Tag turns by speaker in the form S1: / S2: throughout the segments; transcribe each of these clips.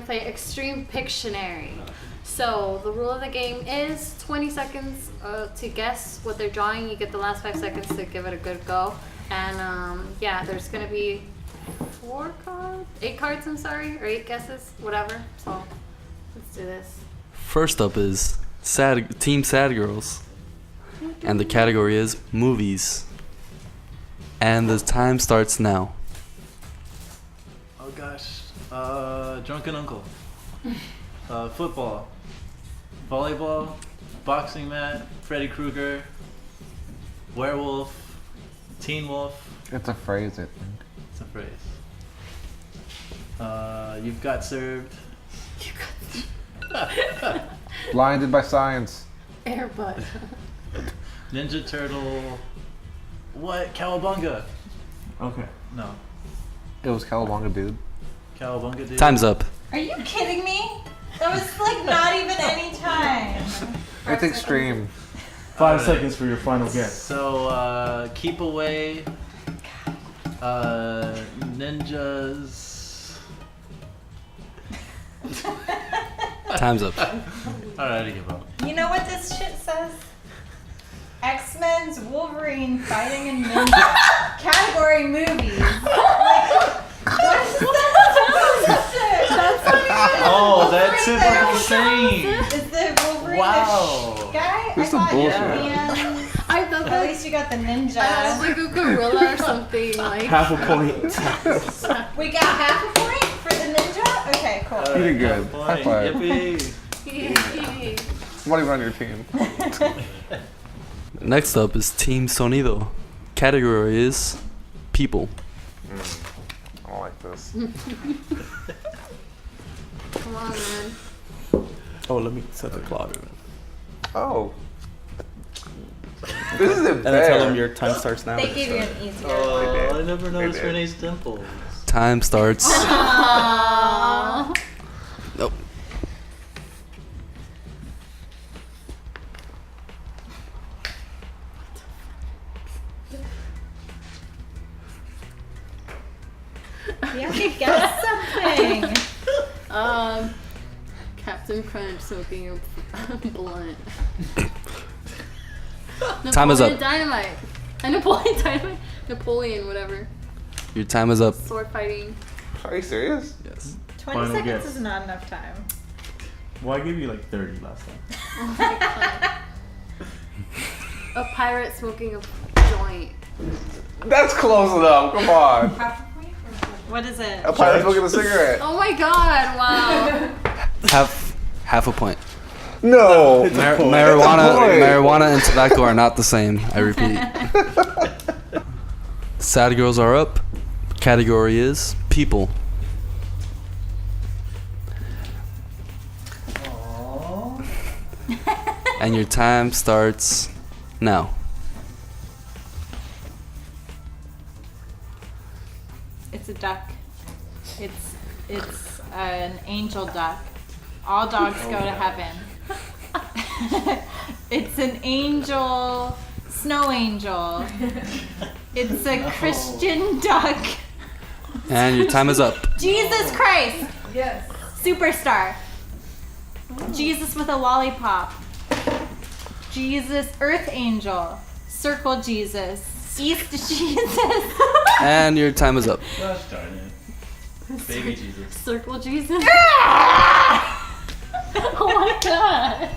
S1: play Extreme Pictionary. So the rule of the game is 20 seconds to guess what they're drawing. You get the last 5 seconds to give it a good go. And yeah, there's gonna be 8 cards, I'm sorry, or 8 guesses, whatever. So let's do this.
S2: First up is Team Sad Girls. And the category is movies. And the time starts now.
S3: Oh gosh. Drunken Uncle. Football. Volleyball. Boxing mat. Freddy Krueger. Werewolf. Teen Wolf.
S4: It's a phrase, I think.
S3: It's a phrase. You've got served.
S4: Blinded by science.
S1: Airbud.
S3: Ninja Turtle. What? Cowabunga.
S5: Okay.
S3: No.
S4: It was Cowabunga, dude.
S3: Cowabunga dude.
S2: Time's up.
S6: Are you kidding me? That was like not even any time.
S4: It's extreme.
S5: 5 seconds for your final guess.
S3: So, keep away. Ninjas.
S2: Time's up.
S3: Alright, I give up.
S6: You know what this shit says? X-Men's Wolverine fighting in ninja. Category movies. What is that?
S3: Oh, that's typical thing.
S6: Is the Wolverine
S3: Wow.
S6: the guy?
S4: This is
S6: I thought
S4: bullshit.
S6: Aliens.
S1: I thought
S6: At
S1: that
S6: least you got the ninja.
S1: was like a gorilla or something. Like
S5: Half a point.
S6: We got half a point for the ninja? Okay, cool.
S4: You did good.
S3: Point.
S4: High five.
S3: Yippee.
S4: Somebody on your team.
S2: Next up is Team Sonido. Category is people.
S4: I don't like this.
S1: come on, man.
S5: Oh, let me set the clock.
S4: Oh. This isn't
S5: And I tell them
S4: fair.
S5: your time starts now.
S6: They gave you an easier one.
S3: Oh, I never noticed
S4: did.
S3: Renee's dimples.
S2: Time starts.
S1: Aww.
S2: Nope.
S6: You have to guess something.
S1: Captain Crunch smoking a blunt.
S2: Time is up.
S1: Dynamite. Napoleon Dynamite. Napoleon, whatever.
S2: Your time is up.
S1: Sword fighting.
S4: Are you serious?
S2: Yes.
S6: 20
S5: Final
S6: seconds
S5: guess.
S6: is not enough time.
S5: Well, I gave you like 30 last time.
S1: Oh my God. A pirate smoking a joint.
S4: That's close enough. Come on.
S6: What is it?
S4: A pirate smoking a cigarette.
S1: Oh my God! Wow.
S2: Half a point.
S4: No.
S2: Marijuana and tobacco are not the same. I repeat. Sad girls are up. Category is people. And your time starts now.
S6: It's a duck. It's an angel duck. All dogs go to heaven. It's an angel, snow angel. It's a Christian duck.
S2: And your time is up.
S6: Jesus Christ!
S1: Yes.
S6: Superstar. Jesus with a lollipop. Jesus, Earth Angel. Circle Jesus. East Jesus.
S2: And your time is up.
S3: Gosh darn it. Baby Jesus.
S1: Circle Jesus. Oh my God.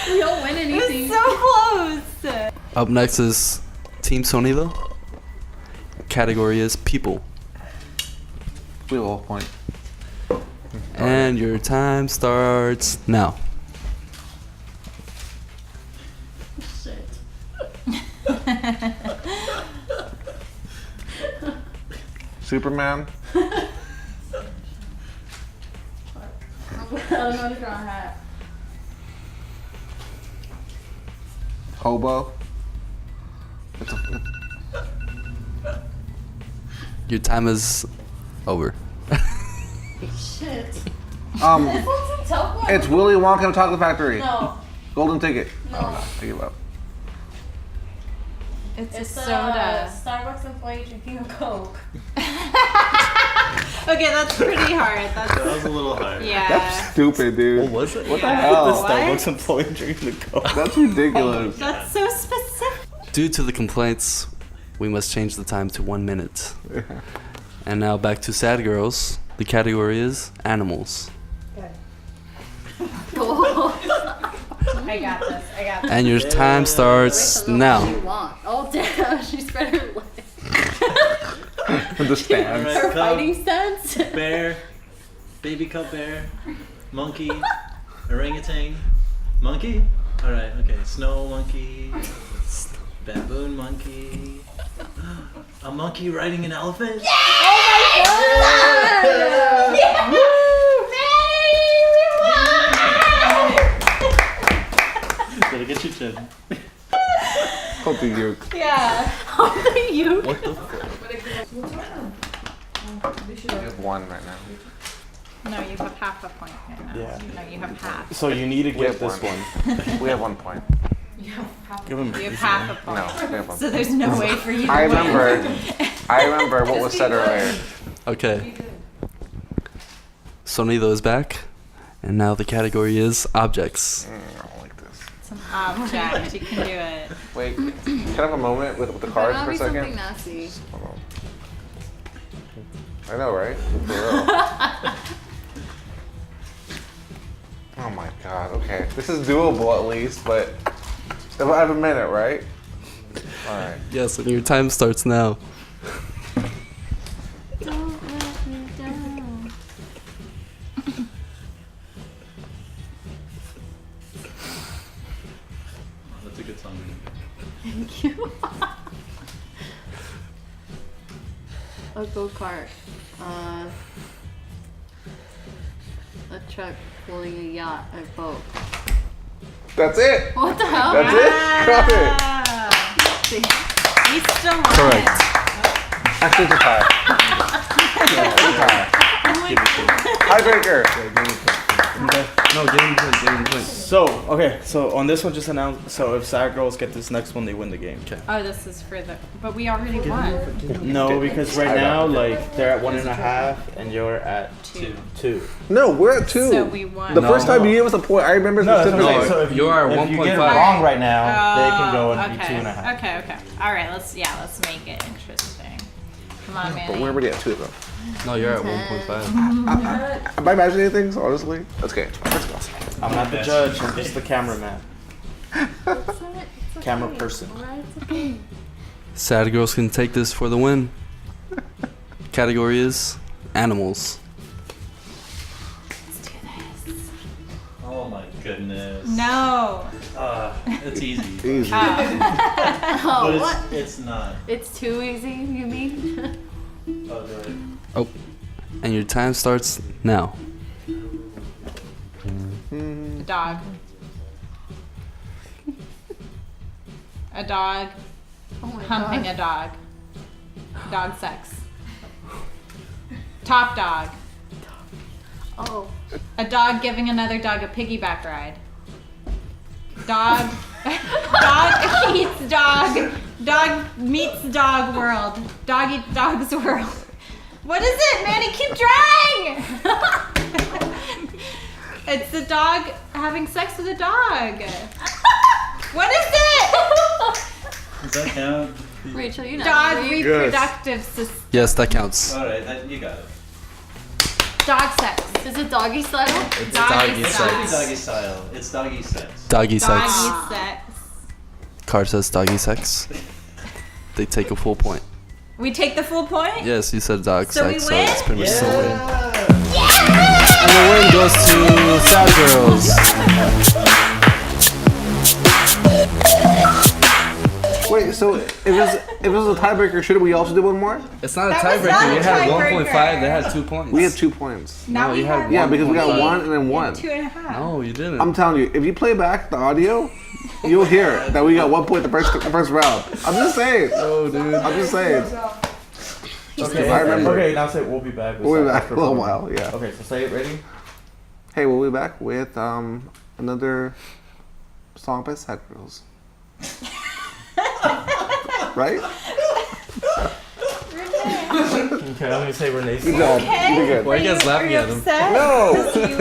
S1: We don't win anything.
S6: It's so close.
S2: Up next is Team Sonido. Category is people.
S4: We have a point.
S2: And your time starts now.
S1: Shit.
S4: Superman.
S1: I don't know to draw a hat.
S4: Hobo.
S2: Your time is over.
S1: Shit. This
S4: Um,
S1: one's a tough one.
S4: it's Willy Wonka and the Chocolate Factory.
S1: No.
S4: Golden Ticket.
S1: No.
S4: Oh, I give up.
S6: It's a
S1: It's
S6: soda.
S1: a Starbucks employee drinking a Coke.
S6: Okay, that's pretty hard.
S3: That was a little hard.
S6: Yeah.
S4: That's stupid, dude.
S5: What was it?
S4: What the
S6: Yeah.
S4: hell?
S5: The
S6: What?
S5: Starbucks employee drinking the Coke.
S4: That's ridiculous.
S6: That's so specific.
S2: Due to the complaints, we must change the time to 1 minute. And now back to sad girls. The category is animals.
S6: I got this. I got this.
S2: And your time starts now.
S1: You want. Oh damn, she spread her legs.
S4: The stance.
S3: Alright,
S1: Her
S3: cub,
S1: fighting stance.
S3: bear, baby cub bear, monkey, orangutan, monkey. All right, okay, snow monkey, baboon monkey, a monkey riding an elephant. Gotta get your chin.
S4: Hope you.
S6: Yeah.
S1: Only you.
S2: What the fuck?
S4: You have one right now.
S6: No, you have half a point right now.
S5: Yeah.
S6: No, you have half.
S5: So you need to
S4: We
S5: get
S4: have
S5: this
S4: one.
S5: one.
S4: We have 1 point.
S5: Give him.
S6: You have half a point.
S4: No, we have 1
S6: So there's no way for you to
S4: I
S6: win.
S4: remember what was said earlier.
S2: Okay. Sonido is back. And now the category is objects.
S4: I don't like this.
S6: It's an object. You can do it.
S4: Wait, can I have a moment with the cards
S1: That'll
S4: for a
S1: be something
S4: second?
S1: nasty.
S4: Hold on. I know, right? For real. Oh my god, okay. This is doable at least, but if I have a minute, right? Alright.
S2: Yes, and your time starts now.
S1: Don't let me down.
S3: That's a good song.
S1: Thank you. A go-kart. A truck pulling a yacht, a boat.
S4: That's it!
S1: What the hell?
S4: That's it? Got it!
S6: You still won.
S2: Correct.
S4: Actually, it's a tie. Yeah, it's a tie. Tiebreaker!
S2: No, give him point, give him point.
S5: So okay, so on this one, just announce. So if sad girls get this next one, they win the game. Okay.
S6: Oh, this is for the. But we already won.
S5: No, because right now, like they're at 1.5, and you're at 2.
S4: No, we're at 2.
S6: So we won.
S4: The first time you gave us a point, I remember specifically.
S2: no, so if you are
S5: if you get it
S2: 1.5.
S5: wrong right now, they can go and
S6: Oh,
S5: be
S6: okay.
S5: 2.5.
S6: Okay. All right. Let's make it interesting. Come on, man.
S4: But we're already at 2 though.
S2: No, you're at 1.5.
S4: Am I imagining things, honestly? Let's go. Let's go.
S5: I'm not the judge. I'm just the cameraman. Camera person.
S2: Sad girls can take this for the win. Category is animals.
S6: Let's do this.
S3: Oh my goodness.
S6: No.
S3: It's easy.
S4: Easy.
S1: Oh,
S3: But
S1: what?
S3: it's not.
S1: It's too easy, you mean?
S3: Oh, do it.
S2: Oh. And your time starts now.
S6: A dog. A dog
S1: Oh my
S6: humping
S1: god.
S6: a dog. Dog sex. Top dog.
S1: Oh.
S6: A dog giving another dog a piggyback ride. Dog. Dog eats dog. Dog meets dog world. Dog eats dog's world. What is it, Manny? Keep trying! It's the dog having sex with a dog. What is it?
S3: Does that count?
S1: Rachel, you know.
S6: Dog
S1: me.
S6: reproductive system.
S2: Yes, that counts.
S3: All right, you got it.
S6: Dog sex.
S1: Is it doggy style?
S2: It's doggy
S3: It's
S2: sex.
S3: not doggy style. It's doggy sex.
S2: Doggy sex.
S6: Doggy sex.
S2: Card says doggy sex. They take a full point.
S6: We take the full point?
S2: Yes, you said dog
S6: So we
S2: sex, so
S6: win?
S2: it's pretty much still win. And the win goes to sad girls.
S4: Wait, so if it was a tiebreaker, should we also do one more?
S2: It's not a
S6: That was not
S2: tiebreaker.
S6: a
S2: You had
S6: tiebreaker.
S2: 1.5. They had 2 points.
S4: We had 2 points.
S6: Now
S2: No,
S6: we
S2: you had
S6: have
S4: Yeah, because we got
S6: point.
S4: 1 and then 1.
S6: 2.5.
S2: No, you didn't.
S4: I'm telling you, if you play back the audio, you'll hear that we got 1 point the first round. I'm just saying.
S2: Oh, dude.
S4: I'm just saying.
S5: Okay,
S4: I remember.
S5: Okay, now say we'll be back. with
S4: We'll be
S5: sad
S4: back
S5: for
S4: in a little
S5: one.
S4: while, yeah.
S5: Okay, so say it. Ready?
S4: Hey, we'll be back with another song by Sad Girls. Right?
S5: Okay, I'm gonna say Renee's.
S4: Good job.
S6: Okay.
S4: You did good.
S2: Why are you guys laughing
S6: Are
S2: at him?
S6: upset?
S4: No.
S6: Because you